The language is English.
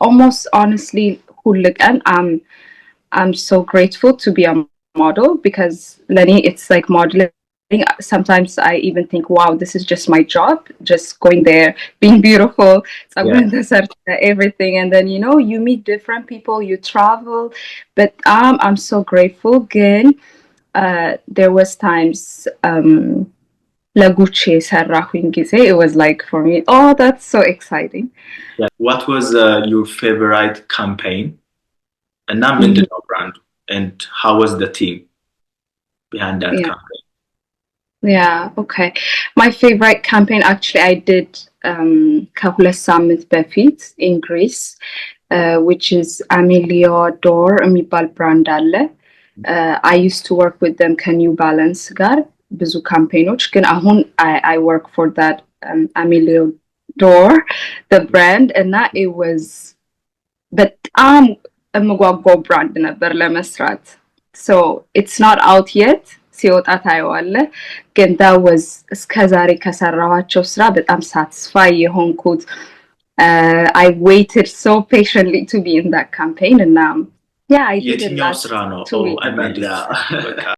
almost honestly I'm so grateful to be a model because Lenny, it's like modeling. Sometimes I even think, wow, this is just my job, just going there, being beautiful, everything. And then, you meet different people, you travel. But I'm so grateful. Again, there was times ለጉቼ ሰራሁኝ ጊዜ it was like for me, oh, that's so exciting. Yeah. What was your favorite campaign? And now brand. And how was the team behind that campaign? Yeah, okay. My favorite campaign, actually, I did ከሁለት ሳምንት በፊት in Greece, which is Amelio Dor የሚባል brand አለ. I used to work with them ከኒው ባላንስ ጋር ብዙ ካምፔኖች ግን አሁን I work for that Amelio Dor, the brand, and that it was በጣም የምጓጓው brand ነበር ለመስራት. So it's not out yet. ሲወጣ ታየዋለህ ግን that was እስከዛሬ ከሰራኋቸው ስራ በጣም satisfy የሆንኩት. I waited so patiently to be in that campaign, and yeah, I did it last 2 weeks.